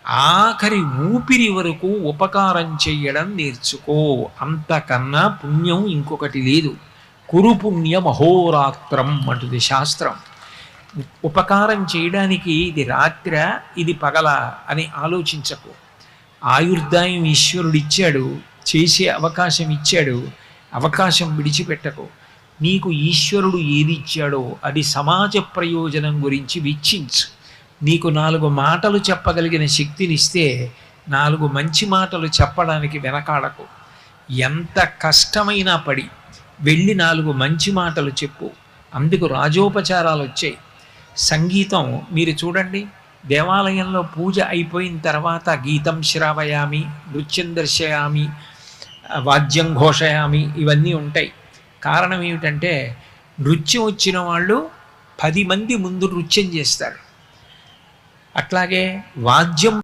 ఆఖరి ఊపిరి వరకు ఉపకారం చెయ్యడం నేర్చుకో. అంతకన్నా పుణ్యం ఇంకొకటి లేదు. కురు పుణ్యం అహోరాత్రం అంటుంది శాస్త్రం. ఉపకారం చేయడానికి ఇది రాత్ర, ఇది పగల అని ఆలోచించకు. ఆయుర్దాయం ఈశ్వరుడిచ్చాడు, చేసే అవకాశం ఇచ్చాడు, అవకాశం విడిచిపెట్టకు. నీకు ఈశ్వరుడు ఏది ఇచ్చాడో అది సమాజ ప్రయోజనం గురించి వీక్షించు. నీకు 4 మాటలు చెప్పగలిగిన శక్తినిస్తే 4 మంచి మాటలు చెప్పడానికి వెనకాడకు. ఎంత కష్టమైనా పడి వెళ్ళి 4 మంచి మాటలు చెప్పు. అందుకు రాజోపచారాలు వచ్చాయి. సంగీతం మీరు చూడండి, దేవాలయంలో పూజ అయిపోయిన తర్వాత గీతం శ్రావయామి, నృత్యం దర్శయామి, వాద్యం ఘోషయామి, ఇవన్నీ ఉంటాయి. కారణం ఏమిటంటే నృత్యం వచ్చిన వాళ్ళు 10 మంది ముందు నృత్యం చేస్తారు. అట్లాగే వాద్యం